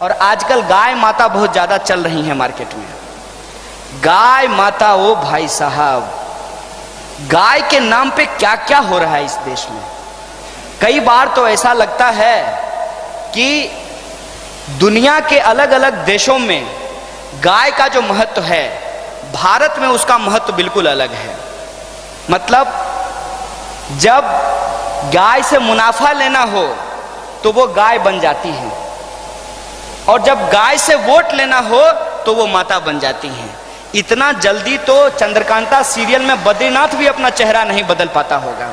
और आजकल गाय माता बहुत ज़्यादा चल रही हैं मार्केट में। गाय माता, ओ भाई साहब, गाय के नाम पे क्या क्या हो रहा है इस देश में। कई बार तो ऐसा लगता है कि दुनिया के अलग अलग देशों में गाय का जो महत्व है, भारत में उसका महत्व बिल्कुल अलग है। मतलब जब गाय से मुनाफा लेना हो तो वो गाय बन जाती है, और जब गाय से वोट लेना हो तो वो माता बन जाती हैं। इतना जल्दी तो चंद्रकांता सीरियल में बद्रीनाथ भी अपना चेहरा नहीं बदल पाता होगा।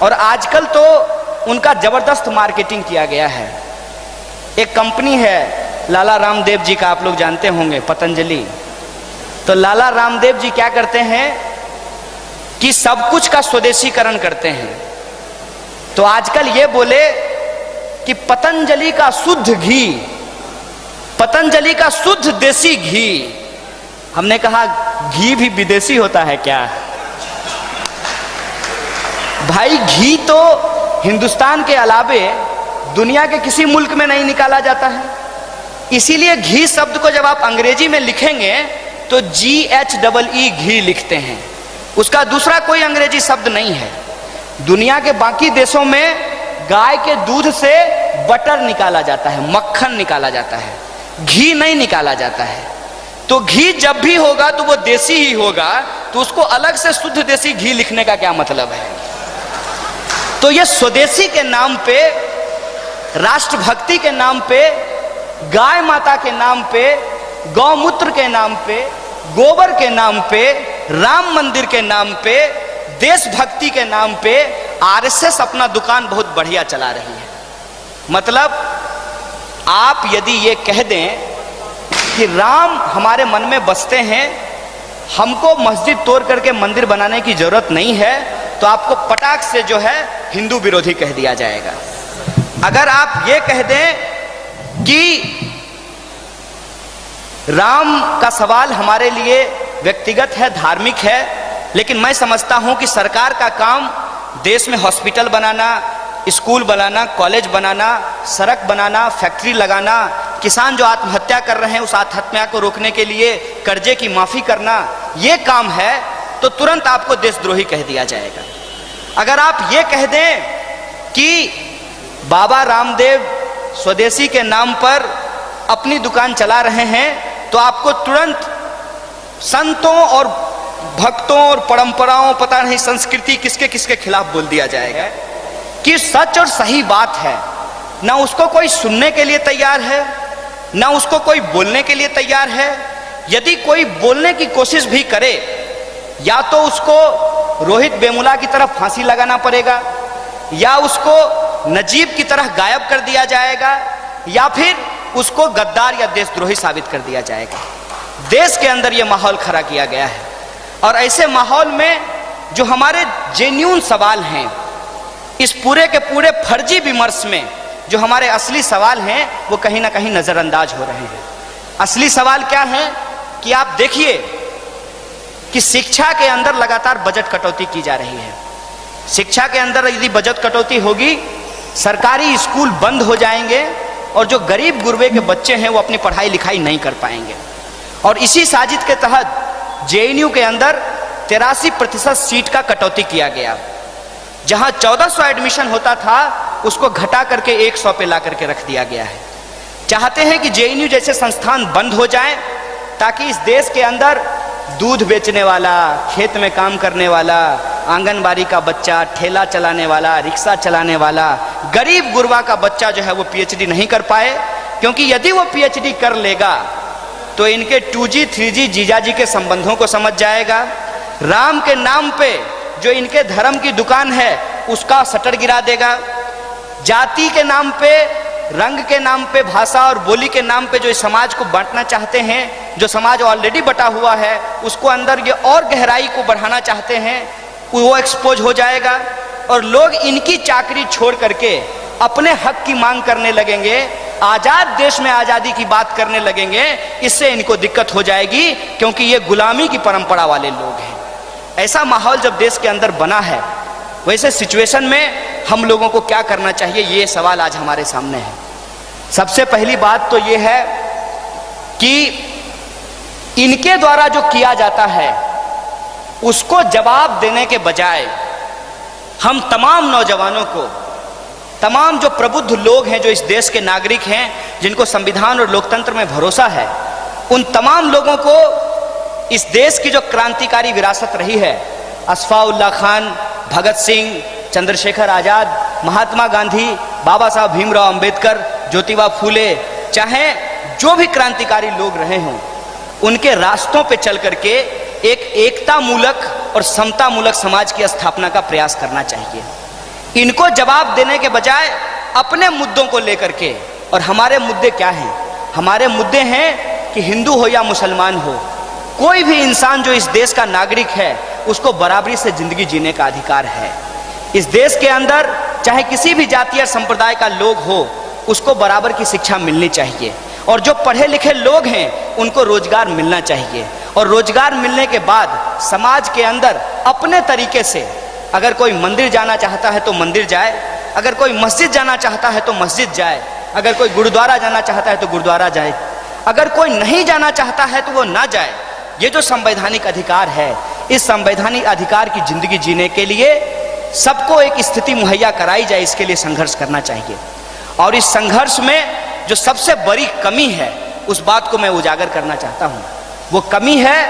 और आजकल तो उनका जबरदस्त मार्केटिंग किया गया है। एक कंपनी है लाला रामदेव जी का, आप लोग जानते होंगे, पतंजलि। तो लाला रामदेव जी क्या करते हैं कि सब कुछ का स्वदेशीकरण करते हैं। तो आजकल ये बोले कि पतंजलि का शुद्ध घी, पतंजलि का शुद्ध देसी घी। हमने कहा घी भी विदेशी होता है क्या? भाई घी तो हिंदुस्तान के अलावे दुनिया के किसी मुल्क में नहीं निकाला जाता है। इसीलिए घी शब्द को जब आप अंग्रेजी में लिखेंगे तो GHEE घी लिखते हैं। उसका दूसरा कोई अंग्रेजी शब्द नहीं है। दुनिया के बाकी देशों में गाय के दूध से बटर निकाला जाता है, मक्खन निकाला जाता है, घी नहीं निकाला जाता है। तो घी जब भी होगा तो वो देसी ही होगा, तो उसको अलग से शुद्ध देसी घी लिखने का क्या मतलब है? तो ये स्वदेशी के नाम पे, राष्ट्रभक्ति के नाम पे, गाय माता के नाम पे, गौमूत्र के नाम पे, गोबर के नाम पे, राम मंदिर के नाम पे, देशभक्ति के नाम पे RSS अपना दुकान बहुत बढ़िया चला रही है। मतलब आप यदि ये कह दें कि राम हमारे मन में बसते हैं, हमको मस्जिद तोड़ करके मंदिर बनाने की जरूरत नहीं है, तो आपको पटाख से जो है हिंदू विरोधी कह दिया जाएगा। अगर आप ये कह दें कि राम का सवाल हमारे लिए व्यक्तिगत है, धार्मिक है, लेकिन मैं समझता हूं कि सरकार का काम देश में हॉस्पिटल बनाना, स्कूल बनाना, कॉलेज बनाना, सड़क बनाना, फैक्ट्री लगाना, किसान जो आत्महत्या कर रहे हैं उस आत्महत्या को रोकने के लिए कर्जे की माफी करना, ये काम है, तो तुरंत आपको देशद्रोही कह दिया जाएगा। अगर आप ये कह दें कि बाबा रामदेव स्वदेशी के नाम पर अपनी दुकान चला रहे हैं, तो आपको तुरंत संतों और भक्तों और परंपराओं, पता नहीं संस्कृति किसके किसके खिलाफ बोल दिया जाएगा कि सच और सही बात है। ना उसको कोई सुनने के लिए तैयार है, ना उसको कोई बोलने के लिए तैयार है। यदि कोई बोलने की कोशिश भी करे, या तो उसको रोहित वेमुला की तरफ फांसी लगाना पड़ेगा, या उसको नजीब की तरह गायब कर दिया जाएगा, या फिर उसको गद्दार या देशद्रोही साबित कर दिया जाएगा। देश के अंदर यह माहौल खड़ा किया गया है। और ऐसे माहौल में जो हमारे जेन्युइन सवाल हैं, इस पूरे के पूरे फर्जी विमर्श में जो हमारे असली सवाल हैं, वो कहीं ना कहीं नजरअंदाज हो रहे हैं। असली सवाल क्या है कि आप देखिए कि शिक्षा के अंदर लगातार बजट कटौती की जा रही है। शिक्षा के अंदर यदि बजट कटौती होगी, सरकारी स्कूल बंद हो जाएंगे, और जो गरीब गुरबे के बच्चे हैं वो अपनी पढ़ाई लिखाई नहीं कर पाएंगे। और इसी साजिश के तहत JNU के अंदर 83% सीट का कटौती किया गया। जहां 1400 एडमिशन होता था, उसको घटा करके 100 पे ला करके रख दिया गया है। चाहते हैं कि JNU जैसे संस्थान बंद हो जाएं, ताकि इस देश के अंदर दूध बेचने वाला, खेत में काम करने वाला, आंगनबाड़ी का बच्चा, ठेला चलाने वाला, रिक्शा चलाने वाला, गरीब गुरबा का बच्चा जो है वो PhD नहीं कर पाए। क्योंकि यदि वो PhD कर लेगा तो इनके 2G 3G जीजाजी के संबंधों को समझ जाएगा। राम के नाम पे जो इनके धर्म की दुकान है उसका शटर गिरा देगा। जाति के नाम पे, रंग के नाम पे, भाषा और बोली के नाम पे जो इस समाज को बांटना चाहते हैं, जो समाज ऑलरेडी बटा हुआ है, उसको अंदर ये और गहराई को बढ़ाना चाहते हैं, वो एक्सपोज हो जाएगा। और लोग इनकी चाकरी छोड़ करके अपने हक की मांग करने लगेंगे, आजाद देश में आजादी की बात करने लगेंगे। इससे इनको दिक्कत हो जाएगी, क्योंकि ये गुलामी की परंपरा वाले लोग हैं। ऐसा माहौल जब देश के अंदर बना है, वैसे सिचुएशन में हम लोगों को क्या करना चाहिए, ये सवाल आज हमारे सामने है। सबसे पहली बात तो ये है कि इनके द्वारा जो किया जाता है उसको जवाब देने के बजाय हम तमाम नौजवानों को, तमाम जो प्रबुद्ध लोग हैं, जो इस देश के नागरिक हैं, जिनको संविधान और लोकतंत्र में भरोसा है, उन तमाम लोगों को इस देश की जो क्रांतिकारी विरासत रही है, अशफाउल्लाह खान, भगत सिंह, चंद्रशेखर आजाद, महात्मा गांधी, बाबा साहब भीमराव अंबेडकर, ज्योतिबा फूले, चाहे जो भी क्रांतिकारी लोग रहे हों, उनके रास्तों पे चल करके एक एकता मूलक और समता मूलक समाज की स्थापना का प्रयास करना चाहिए। इनको जवाब देने के बजाय अपने मुद्दों को लेकर के, और हमारे मुद्दे क्या हैं? हमारे मुद्दे हैं कि हिंदू हो या मुसलमान हो, कोई भी इंसान जो इस देश का नागरिक है उसको बराबरी से जिंदगी जीने का अधिकार है। इस देश के अंदर चाहे किसी भी जाति या संप्रदाय का लोग हो, उसको बराबर की शिक्षा मिलनी चाहिए, और जो पढ़े लिखे लोग हैं उनको रोजगार मिलना चाहिए, और रोजगार मिलने के बाद समाज के अंदर अपने तरीके से अगर कोई मंदिर जाना चाहता है तो मंदिर जाए, अगर कोई मस्जिद जाना चाहता है तो मस्जिद जाए, अगर कोई गुरुद्वारा जाना चाहता है तो गुरुद्वारा जाए, अगर कोई नहीं जाना चाहता है तो वो ना जाए। ये जो संवैधानिक अधिकार है, इस संवैधानिक अधिकार की जिंदगी जीने के लिए सबको एक स्थिति मुहैया कराई जाए, इसके लिए संघर्ष करना चाहिए। और इस संघर्ष में जो सबसे बड़ी कमी है उस बात को मैं उजागर करना चाहता हूँ। वो कमी है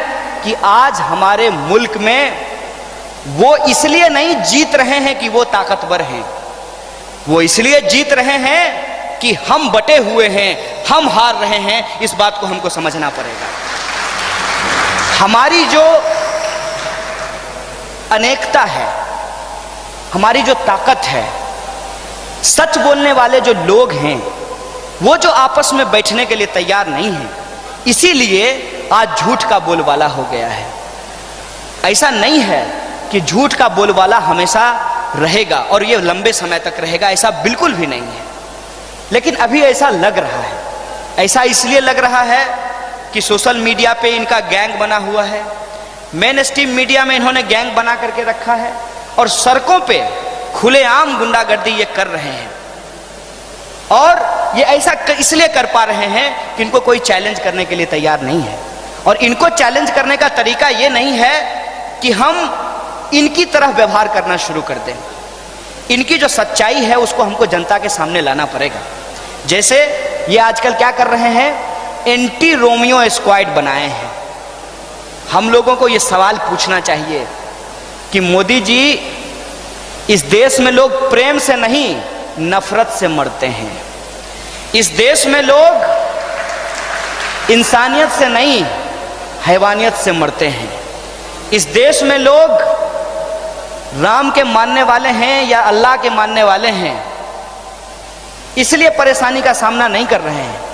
कि आज हमारे मुल्क में वो इसलिए नहीं जीत रहे हैं कि वो ताकतवर हैं, वो इसलिए जीत रहे हैं कि हम बटे हुए हैं, हम हार रहे हैं। इस बात को हमको समझना पड़ेगा। हमारी जो अनेकता है, हमारी जो ताकत है, सच बोलने वाले जो लोग हैं वो जो आपस में बैठने के लिए तैयार नहीं है, इसीलिए आज झूठ का बोलबाला हो गया है। ऐसा नहीं है कि झूठ का बोलबाला हमेशा रहेगा और ये लंबे समय तक रहेगा, ऐसा बिल्कुल भी नहीं है। लेकिन अभी ऐसा लग रहा है, ऐसा इसलिए लग रहा है कि सोशल मीडिया पे इनका गैंग बना हुआ है, मेन स्ट्रीम मीडिया में इन्होंने गैंग बना करके रखा है, और सड़कों पे खुलेआम गुंडागर्दी ये कर रहे हैं। और ये ऐसा इसलिए कर पा रहे हैं कि इनको कोई चैलेंज करने के लिए तैयार नहीं है, और इनको चैलेंज करने का तरीका ये नहीं है कि हम इनकी तरह व्यवहार करना शुरू कर दें। इनकी जो सच्चाई है उसको हमको जनता के सामने लाना पड़ेगा। जैसे ये आजकल क्या कर रहे हैं, एंटी रोमियो स्क्वाड बनाए हैं। हम लोगों को ये सवाल पूछना चाहिए कि मोदी जी, इस देश में लोग प्रेम से नहीं नफरत से मरते हैं। इस देश में लोग इंसानियत से नहीं हैवानियत से मरते हैं। इस देश में लोग राम के मानने वाले हैं या अल्लाह के मानने वाले हैं, इसलिए परेशानी का सामना नहीं कर रहे हैं।